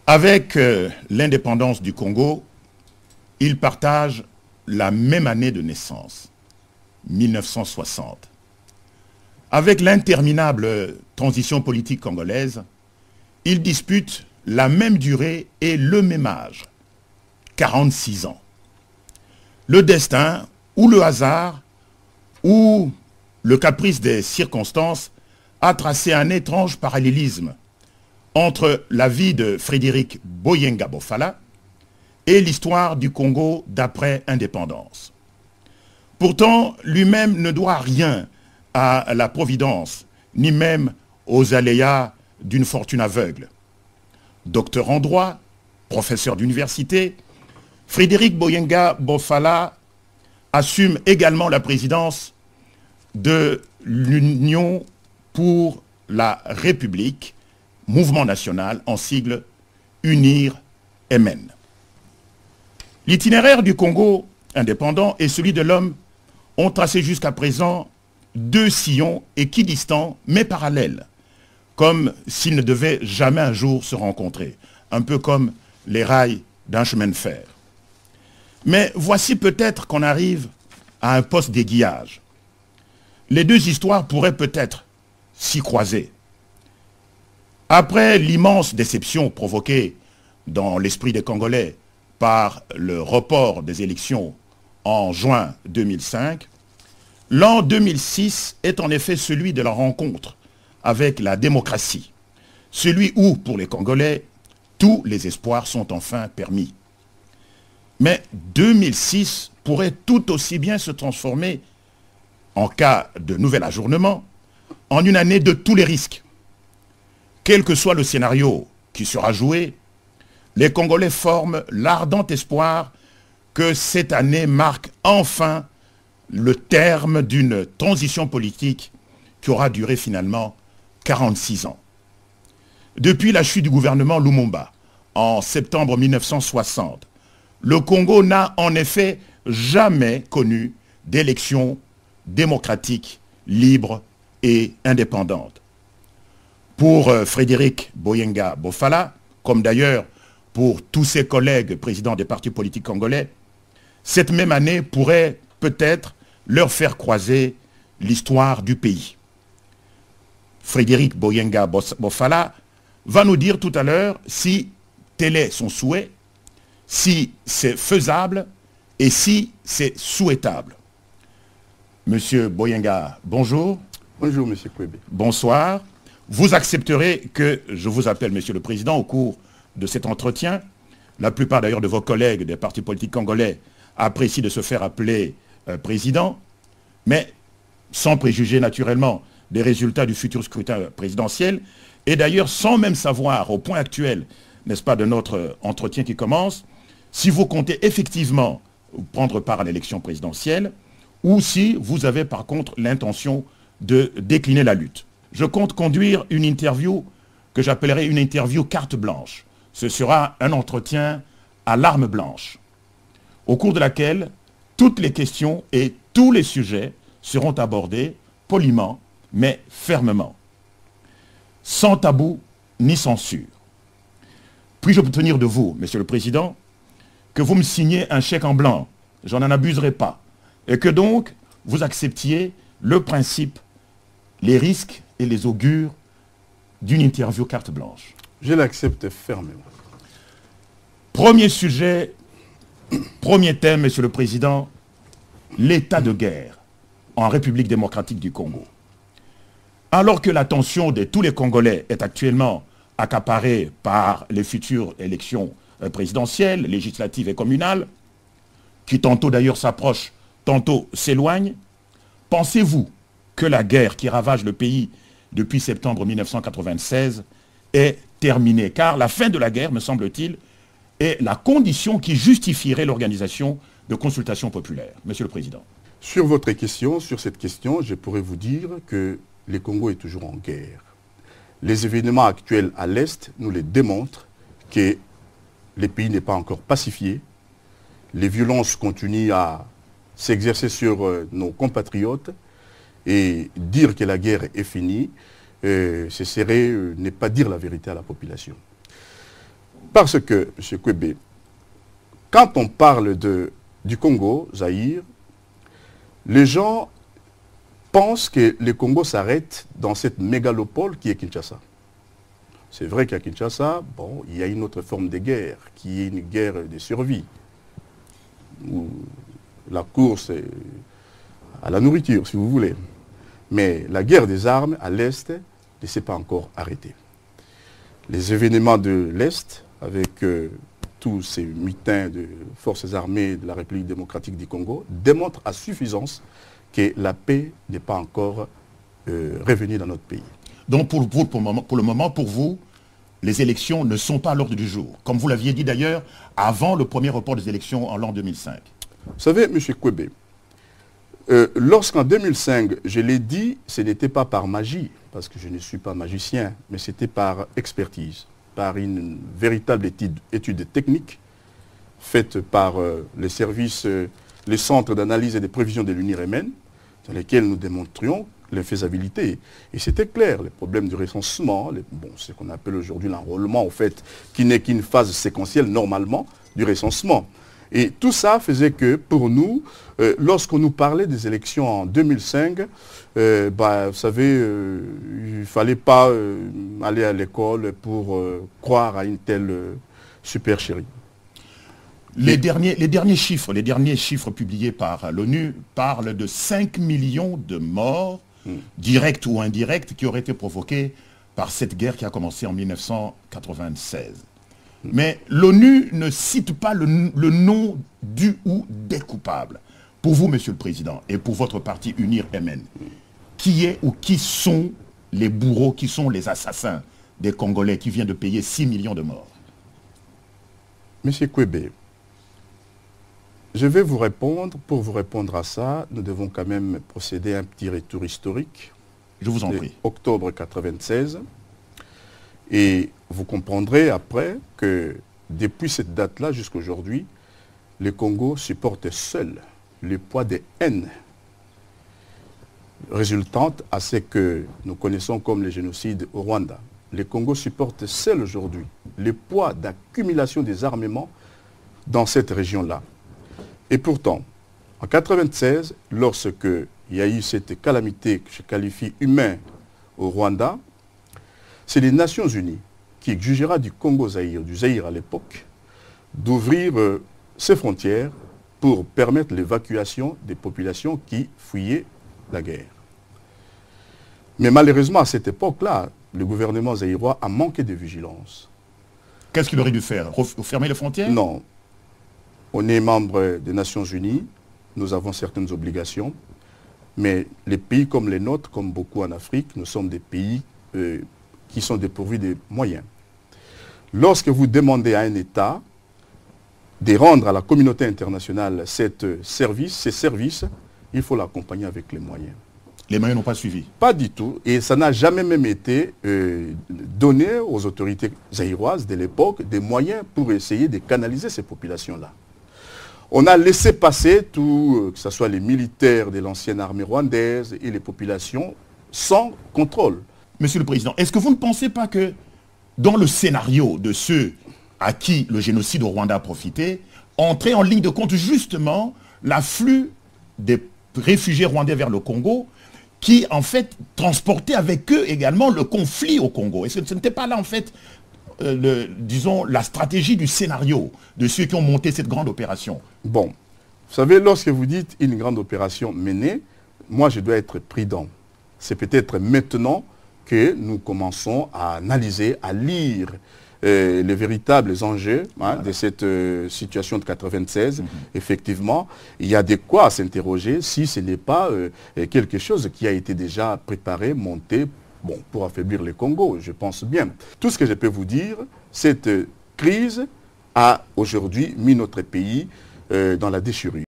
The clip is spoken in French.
Avec l'indépendance du Congo, ils partagent la même année de naissance, 1960. Avec l'interminable transition politique congolaise, ils disputent la même durée et le même âge, 46 ans. Le destin, ou le hasard, ou le caprice des circonstances a tracé un étrange parallélisme entre la vie de Frédéric Boyenga Bofala et l'histoire du Congo d'après indépendance. Pourtant, lui-même ne doit rien à la providence, ni même aux aléas d'une fortune aveugle. Docteur en droit, professeur d'université, Frédéric Boyenga Bofala assume également la présidence de l'Union pour la République, mouvement national en sigle UNIR-MN. L'itinéraire du Congo indépendant et celui de l'homme ont tracé jusqu'à présent deux sillons équidistants mais parallèles, comme s'ils ne devaient jamais un jour se rencontrer, un peu comme les rails d'un chemin de fer. Mais voici peut-être qu'on arrive à un poste d'aiguillage. Les deux histoires pourraient peut-être s'y croiser. Après l'immense déception provoquée dans l'esprit des Congolais par le report des élections en juin 2005, l'an 2006 est en effet celui de la rencontre avec la démocratie, celui où, pour les Congolais, tous les espoirs sont enfin permis. Mais 2006 pourrait tout aussi bien se transformer, en cas de nouvel ajournement, en une année de tous les risques. Quel que soit le scénario qui sera joué, les Congolais forment l'ardent espoir que cette année marque enfin le terme d'une transition politique qui aura duré finalement 46 ans. Depuis la chute du gouvernement Lumumba en septembre 1960, le Congo n'a en effet jamais connu d'élections démocratiques, libres et indépendantes. Pour Frédéric Boyenga Bofala, comme d'ailleurs pour tous ses collègues présidents des partis politiques congolais, cette même année pourrait peut-être leur faire croiser l'histoire du pays. Frédéric Boyenga Bofala va nous dire tout à l'heure si tel est son souhait, si c'est faisable et si c'est souhaitable. Monsieur Boyenga, bonjour. Bonjour, Monsieur Kwebe. Bonsoir. Vous accepterez que je vous appelle Monsieur le Président au cours de cet entretien. La plupart d'ailleurs de vos collègues des partis politiques congolais apprécient de se faire appeler Président, mais sans préjuger naturellement des résultats du futur scrutin présidentiel, et d'ailleurs sans même savoir au point actuel, n'est-ce pas, de notre entretien qui commence, si vous comptez effectivement prendre part à l'élection présidentielle ou si vous avez par contre l'intention de décliner la lutte. Je compte conduire une interview que j'appellerai une interview carte blanche. Ce sera un entretien à l'arme blanche, au cours de laquelle toutes les questions et tous les sujets seront abordés poliment mais fermement, sans tabou ni censure. Puis-je obtenir de vous, Monsieur le Président, que vous me signiez un chèque en blanc, j'en abuserai pas, et que donc vous acceptiez le principe, les risques et les augures d'une interview carte blanche. Je l'accepte fermement. Premier sujet, premier thème, Monsieur le Président, l'état de guerre en République démocratique du Congo. Alors que l'attention de tous les Congolais est actuellement accaparée par les futures élections présidentielles, législatives et communales, qui tantôt d'ailleurs s'approchent, tantôt s'éloignent, pensez-vous que la guerre qui ravage le pays depuis septembre 1996 est terminée? Car la fin de la guerre, me semble-t-il, est la condition qui justifierait l'organisation de consultations populaires. Monsieur le Président. Sur votre question, sur cette question, je pourrais vous dire que le Congo est toujours en guerre. Les événements actuels à l'Est nous les démontrent que le pays n'est pas encore pacifié. Les violences continuent à s'exercer sur nos compatriotes et dire que la guerre est finie, ce serait ne pas dire la vérité à la population. Parce que, M. Kwebe, quand on parle du Congo, Zaïre, les gens pensent que le Congo s'arrête dans cette mégalopole qui est Kinshasa. C'est vrai qu'à Kinshasa, bon, il y a une autre forme de guerre, qui est une guerre de survie, où la course est à la nourriture, si vous voulez. Mais la guerre des armes à l'Est ne s'est pas encore arrêtée. Les événements de l'Est, avec tous ces mutins de forces armées de la République démocratique du Congo, démontrent à suffisance que la paix n'est pas encore revenue dans notre pays. Donc pour le moment, pour vous, les élections ne sont pas à l'ordre du jour. Comme vous l'aviez dit d'ailleurs, avant le premier report des élections en l'an 2005. Vous savez, M. Kwebe, lorsqu'en 2005, je l'ai dit, ce n'était pas par magie, parce que je ne suis pas magicien, mais c'était par expertise, par une véritable étude technique faite par les services, les centres d'analyse et de prévision de l'UNIREMEN, dans lesquels nous démontrions l'infaisabilité. Et c'était clair, les problèmes du recensement, ce qu'on appelle aujourd'hui l'enrôlement, au fait, qui n'est qu'une phase séquentielle normalement du recensement. Et tout ça faisait que, pour nous, lorsqu'on nous parlait des élections en 2005, vous savez, il ne fallait pas aller à l'école pour croire à une telle supercherie. Les derniers chiffres publiés par l'ONU parlent de 5 millions de morts, directs ou indirects, qui auraient été provoqués par cette guerre qui a commencé en 1996. Mais l'ONU ne cite pas le nom du ou des coupables. Pour vous, Monsieur le Président, et pour votre parti UNIR-MN, qui est ou qui sont les bourreaux, qui sont les assassins des Congolais qui viennent de payer 6 millions de morts? Monsieur Kwebe, je vais vous répondre. Pour vous répondre à ça, nous devons quand même procéder à un petit retour historique. Je vous en prie. Octobre 1996. Et vous comprendrez après que depuis cette date-là jusqu'à aujourd'hui, le Congo supporte seul le poids des haines résultantes à ce que nous connaissons comme le génocide au Rwanda. Le Congo supporte seul aujourd'hui le poids d'accumulation des armements dans cette région-là. Et pourtant, en 1996, lorsqu'il y a eu cette calamité que je qualifie humaine au Rwanda, c'est les Nations Unies qui exigera du Congo-Zaïre, du Zaïre à l'époque, d'ouvrir ses frontières pour permettre l'évacuation des populations qui fuyaient la guerre. Mais malheureusement, à cette époque-là, le gouvernement zaïrois a manqué de vigilance. Qu'est-ce qu'il aurait dû faire? Fermer les frontières? Non. On est membre des Nations Unies, nous avons certaines obligations, mais les pays comme les nôtres, comme beaucoup en Afrique, nous sommes des pays qui sont dépourvus de moyens. Lorsque vous demandez à un État de rendre à la communauté internationale ces services, il faut l'accompagner avec les moyens. Les moyens n'ont pas suivi? Pas du tout. Et ça n'a jamais même été donné aux autorités zaïroises de l'époque des moyens pour essayer de canaliser ces populations-là. On a laissé passer tout, que ce soit les militaires de l'ancienne armée rwandaise et les populations, sans contrôle. Monsieur le Président, est-ce que vous ne pensez pas que dans le scénario de ceux à qui le génocide au Rwanda a profité, entrait en ligne de compte justement l'afflux des réfugiés rwandais vers le Congo, qui en fait transportaient avec eux également le conflit au Congo? Est-ce que ce n'était pas là en fait, disons, la stratégie du scénario de ceux qui ont monté cette grande opération? Bon, vous savez, lorsque vous dites une grande opération menée, moi je dois être prudent. C'est peut-être maintenant que nous commençons à analyser, à lire les véritables enjeux de cette situation de 1996. Effectivement, il y a de quoi s'interroger si ce n'est pas quelque chose qui a été déjà préparé, monté, pour affaiblir le Congo, je pense bien. Tout ce que je peux vous dire, cette crise a aujourd'hui mis notre pays dans la déchirure.